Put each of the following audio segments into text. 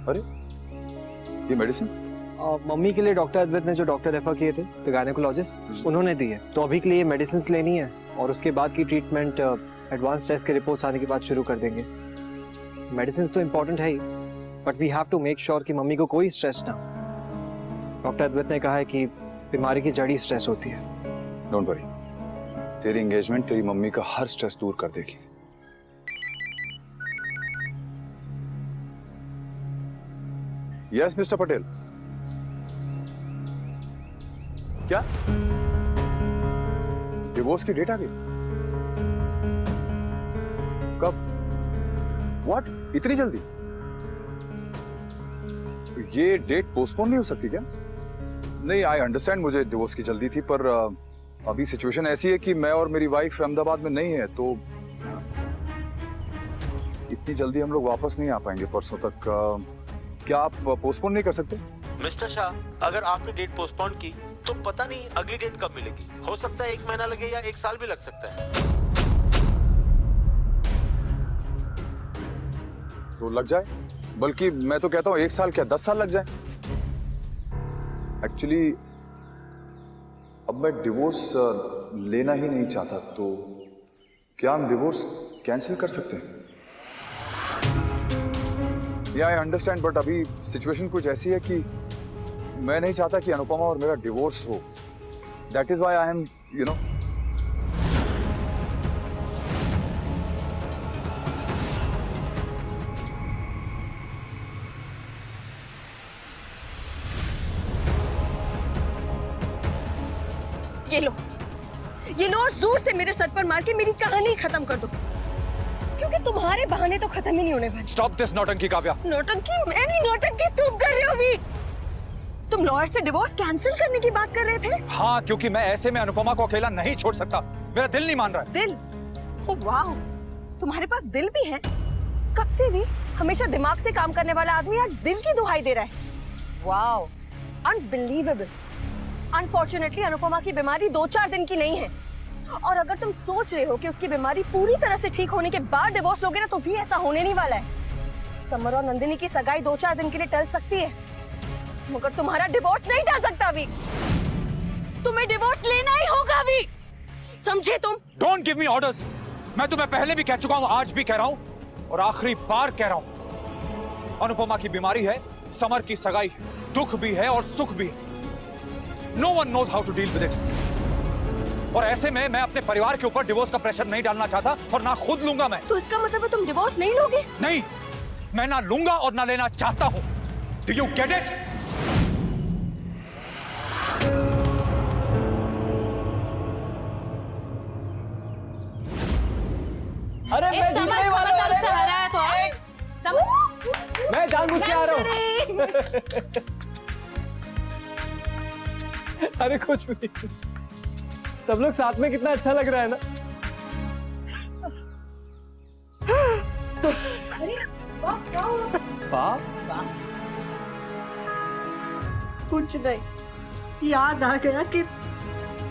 अरे ये medicine mummy के लिए डॉक्टर अद्वैत ने जो डॉक्टर रेफर किए थे, द गायनेकोलॉजिस्ट, उन्होंने दी है। तो अभी के लिए मेडिसिन लेनी है और उसके बाद की ट्रीटमेंट एडवांस टेस्ट के रिपोर्ट्स आने के बाद शुरू कर देंगे। मेडिसिन तो इम्पोर्टेंट है ही, but we have to make sure कि मम्मी को कोई स्ट्रेस ना हो। डॉक्टर अद्वैत ने कहा है कि बीमारी की जड़ ही स्ट्रेस होती है। डोंट वरी, तेरी एंगेजमेंट तेरी मम्मी का हर स्ट्रेस दूर कर देगी। Yes mister Patel. क्या डिवोर्स की डेट आ गई? कब? व्हाट? इतनी जल्दी? ये डेट पोस्टपोन नहीं हो सकती क्या? नहीं, आई अंडरस्टैंड मुझे डिवोर्स की जल्दी थी, पर अभी सिचुएशन ऐसी है कि मैं और मेरी वाइफ अहमदाबाद में नहीं है, तो इतनी जल्दी हम लोग वापस नहीं आ पाएंगे परसों तक। क्या आप पोस्टपोन नहीं कर सकते? मिस्टर शाह, अगर आपने डेट पोस्टपोन की तो पता नहीं अगली डेट कब मिलेगी। हो सकता है 1 महीना लगे या 1 साल भी लग सकता है। तो लग जाए, बल्कि मैं तो कहता हूं 1 साल क्या 10 साल लग जाए। एक्चुअली अब मैं डिवोर्स लेना ही नहीं चाहता, तो क्या हम डिवोर्स कैंसिल कर सकते हैं? या आई अंडरस्टैंड, बट अभी सिचुएशन कुछ ऐसी है कि मैं नहीं चाहता कि अनुपमा और मेरा डिवोर्स हो। That is why I am ये लो और जोर से मेरे सर पर मार के मेरी कहानी खत्म कर दो, क्योंकि तुम्हारे बहाने तो खत्म ही नहीं होने वाले। स्टॉप दिस नौटंकी काव्या। नौटंकी? मैं नहीं, नौटंकी तुम कर रहे हो अभी। तुम लॉयर से डिवोर्स कैंसिल करने की बात कर रहे थे? हाँ, क्योंकि मैं ऐसे में अनुपमा को अकेला नहीं छोड़ सकता। मेरा दिल नहीं मान रहा है। दिल? ओह वाह, तुम्हारे पास दिल भी है। कब से भी हमेशा दिमाग से काम करने वाला आदमी आज दिल की दुहाई दे रहा है। वाह, अनबिलीवेबल। अनफॉर्चुनेटली अनुपमा की बीमारी 2-4 दिन की नहीं है, और अगर तुम सोच रहे हो कि उसकी बीमारी पूरी तरह से ठीक होने के बाद डिवोर्स लोगे ना, तो भी ऐसा होने नहीं वाला है। समर और नंदिनी की सगाई 2-4 दिन के लिए टल सकती है, मगर तुम्हारा डिवोर्स नहीं टल सकता अभी। तुम्हें डिवोर्स लेना ही होगा अभी, समझे तुम? Don't give me orders. मैं तुम्हें पहले भी कह चुका हूँ, आज भी कह रहा हूँ और आखिरी बार कह रहा हूँ। अनुपमा की बीमारी है, समर की सगाई दुख भी है और सुख भी है। No one knows how to deal with it. और ऐसे में मैं अपने परिवार के ऊपर डिवोर्स का प्रेशर नहीं डालना चाहता, और ना खुद लूंगा मैं। तो इसका मतलब है तुम डिवोर्स नहीं लोगे? नहीं, मैं ना लूंगा और ना लेना चाहता हूं। Do you get it? अरे मैं जीतने वाला हूं। है तो मैं जानबूझ के आ रहा हूँ। अरे कुछ भी, सब लोग साथ में कितना अच्छा लग रहा है ना। अरे वाह, कुछ नहीं, याद आ गया कि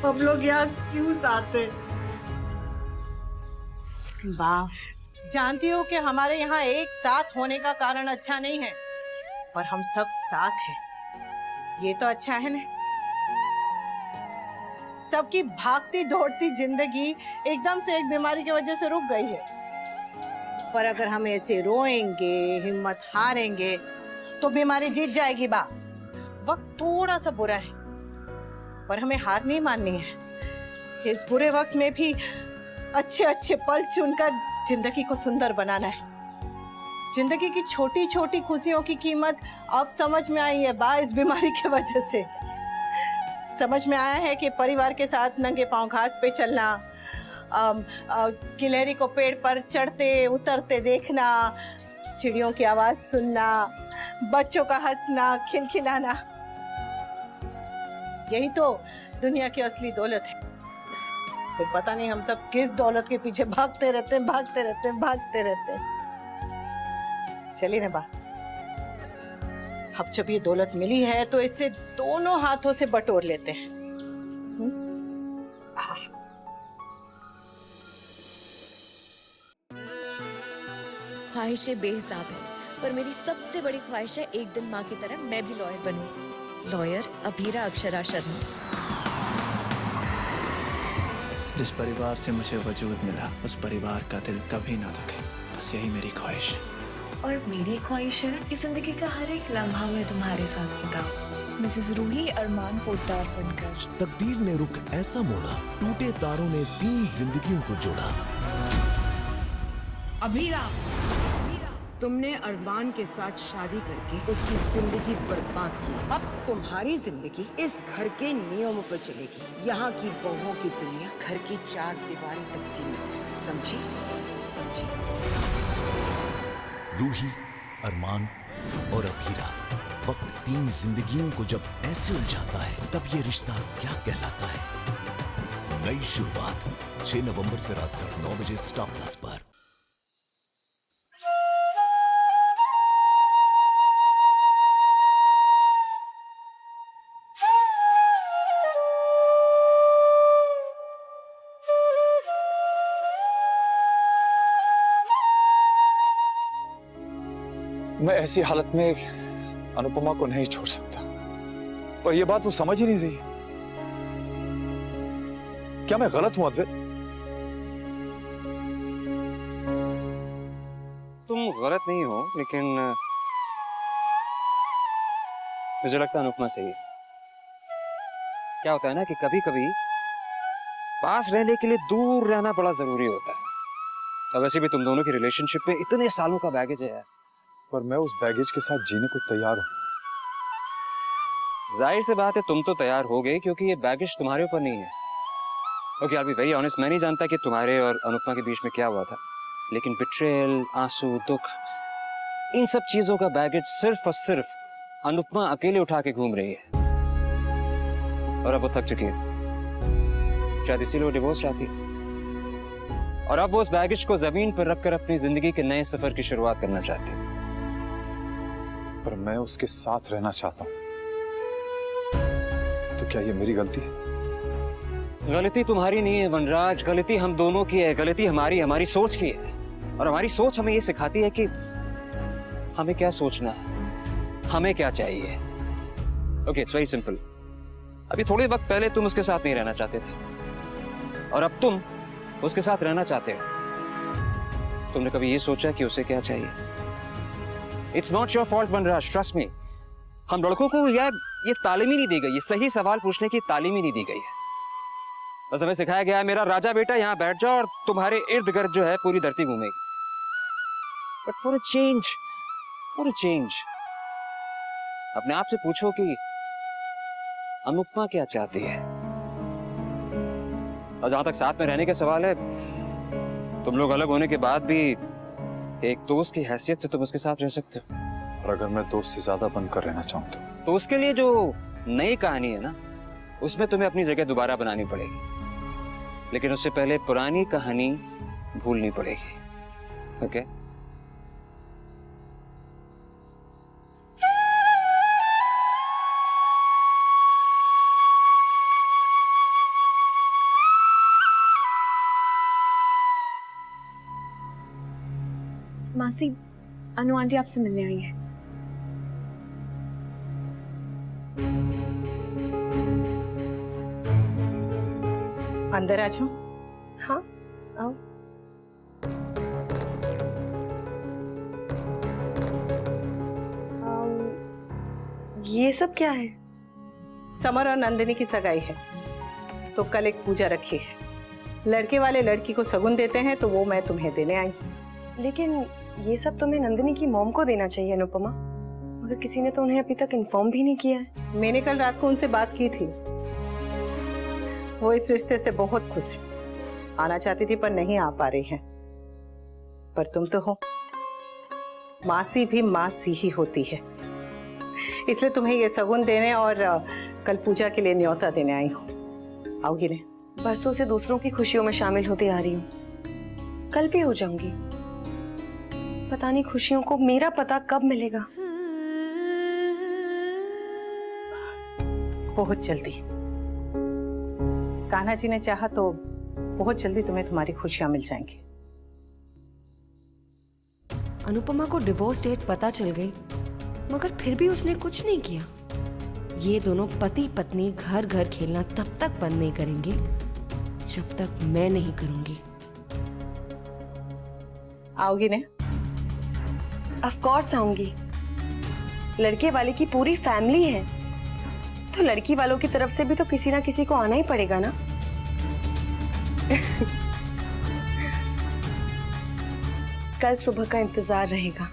हम लोग यहाँ क्यों साथ हैं। वाह, जानती हो कि हमारे यहाँ एक साथ होने का कारण अच्छा नहीं है, पर हम सब साथ हैं, ये तो अच्छा है ना। सबकी भागती दौड़ती जिंदगी एकदम से एक बीमारी की वजह से रुक गई है, पर अगर हम ऐसे रोएंगे, हिम्मत हारेंगे, तो बीमारी जीत जाएगी। बा, वक्त थोड़ा सा बुरा है, पर हमें हार नहीं माननी है। इस बुरे वक्त में भी अच्छे अच्छे पल चुनकर जिंदगी को सुंदर बनाना है। जिंदगी की छोटी छोटी खुशियों की कीमत अब समझ में आई है बा, इस बीमारी की वजह से समझ में आया है कि परिवार के साथ नंगे पांव घास पे चलना, गिलहरी को पेड़ पर चढ़ते उतरते देखना, चिड़ियों की आवाज सुनना, बच्चों का हंसना खिलखिलाना, यही तो दुनिया की असली दौलत है। फिर पता नहीं हम सब किस दौलत के पीछे भागते रहते हैं। चलिए ना बा, अब जब ये दौलत मिली है तो इससे दोनों हाथों से बटोर लेते हैं। ख्वाहिशें बेहिसाब है, पर मेरी सबसे बड़ी ख्वाहिश है एक दिन माँ की तरह मैं भी लॉयर बनूं। लॉयर अभीरा अक्षरा शर्मा। जिस परिवार से मुझे वजूद मिला उस परिवार का दिल कभी ना दुखे, बस यही मेरी ख्वाहिश है। और मेरी ख्वाहिश है कि जिंदगी का हर एक लम्हा मैं तुम्हारे साथ बिताऊं। मिसेस रूही अरमान पोद्दार बनकर। तकदीर ने रुख ऐसा मोड़ा, टूटे तारों ने 3 जिंदगियों को जोड़ा। अभीरा, तुमने अरमान के साथ शादी करके उसकी जिंदगी बर्बाद की। अब तुम्हारी जिंदगी इस घर के नियमों पर चलेगी। यहाँ की बहुओं की दुनिया घर की 4 दीवारी तक सीमित है, समझी? समझी? रूही, अरमान और अभीरा, वक्त 3 जिंदगियों को जब ऐसे उलझाता है तब ये रिश्ता क्या कहलाता है? नई शुरुआत 6 नवंबर से रात 9:30 बजे स्टार प्लस पर। मैं ऐसी हालत में अनुपमा को नहीं छोड़ सकता, पर यह बात वो समझ ही नहीं रही। क्या मैं गलत हूं अद्वैत? तुम गलत नहीं हो, लेकिन मुझे लगता है अनुपमा सही है। क्या होता है ना कि कभी कभी पास रहने के लिए दूर रहना बड़ा जरूरी होता है। अब वैसे भी तुम दोनों की रिलेशनशिप में इतने सालों का बैगेज है, पर मैं उस बैगेज के साथ जीने को तैयार हूं। जाहिर सी बात है तुम तो तैयार हो गए, क्योंकि ये बैगेज तुम्हारे ऊपर नहीं है। Okay, I be very honest, मैं नहीं जानता कि तुम्हारे और अनुपमा के बीच में क्या हुआ था, लेकिन बिट्रेयल, आंसू, दुख, इन सब चीजों का बैगेज सिर्फ और सिर्फ अनुपमा अकेले उठा के घूम रही है। और अब वो थक चुकी है, शायद इसीलिए वो डिवोर्स चाहती है। और अब वो उस बैगेज को जमीन पर रखकर अपनी जिंदगी के नए सफर की शुरुआत करना चाहती है। पर मैं उसके साथ रहना चाहता हूं, तो क्या ये मेरी गलती है? गलती तुम्हारी नहीं है वनराज, गलती हम दोनों की है। गलती हमारी सोच की है। और हमारी सोच हमें ये सिखाती है कि हमें क्या सोचना है, हमें क्या चाहिए। Okay, it's very simple. अभी थोड़े वक्त पहले तुम उसके साथ नहीं रहना चाहते थे, और अब तुम उसके साथ रहना चाहते हो। तुमने कभी ये सोचा कि उसे क्या चाहिए? It's not your fault Vanraj, trust me. हम लड़कों को यार ये तालीम ही नहीं दी गई, ये सही सवाल पूछने की तालीम ही नहीं दी गई है। बस हमें सिखाया गया है मेरा राजा बेटा यहाँ बैठ जाओ और तुम्हारे इर्द गिर्द जो है पूरी धरती घूमेगी। बट फॉर अ चेंज अपने आप से पूछो कि अनुपमा क्या चाहती है। और जहां तक साथ में रहने का सवाल है, तुम लोग अलग होने के बाद भी एक दोस्त की हैसियत से तुम उसके साथ रह सकते हो। और अगर मैं दोस्त से ज्यादा बनकर रहना चाहूं तो उसके लिए जो नई कहानी है ना, उसमें तुम्हें अपनी जगह दोबारा बनानी पड़ेगी। लेकिन उससे पहले पुरानी कहानी भूलनी पड़ेगी। ओके? मासी, अनु आंटी आपसे मिलने आई है। अंदर आ जाओ। हाँ, आओ। ये सब क्या है? समर और नंदिनी की सगाई है, तो कल एक पूजा रखी है। लड़के वाले लड़की को सगुन देते हैं, तो वो मैं तुम्हें देने आई हूँ। लेकिन ये सब तुम्हें नंदिनी की मॉम को देना चाहिए अनुपमा, मगर किसी ने तो उन्हें अभी तक इन्फॉर्म भी नहीं किया है। मैंने कल रात को उनसे बात की थी, वो इस रिश्ते से बहुत खुश है। आना चाहती थी पर नहीं आ पा रही है। पर तुम तो हो, मासी भी मासी ही होती है, इसलिए तुम्हें ये सगुन देने और कल पूजा के लिए न्योता देने आई हूँ। आओगी ने? बरसों से दूसरों की खुशियों में शामिल होती आ रही हूँ, कल भी हो जाऊंगी। पता नहीं खुशियों को मेरा पता कब मिलेगा। बहुत जल्दी। कान्हा जी ने चाहा तो बहुत जल्दी तुम्हें तुम्हारी खुशियां मिल जाएंगी। अनुपमा को डिवोर्स डेट पता चल गई, मगर फिर भी उसने कुछ नहीं किया। ये दोनों पति पत्नी घर घर खेलना तब तक बंद नहीं करेंगे जब तक मैं नहीं करूंगी। आओगी ने? ऑफ कोर्स आऊंगी। लड़के वाले की पूरी फैमिली है, तो लड़की वालों की तरफ से भी तो किसी ना किसी को आना ही पड़ेगा ना। कल सुबह का इंतजार रहेगा।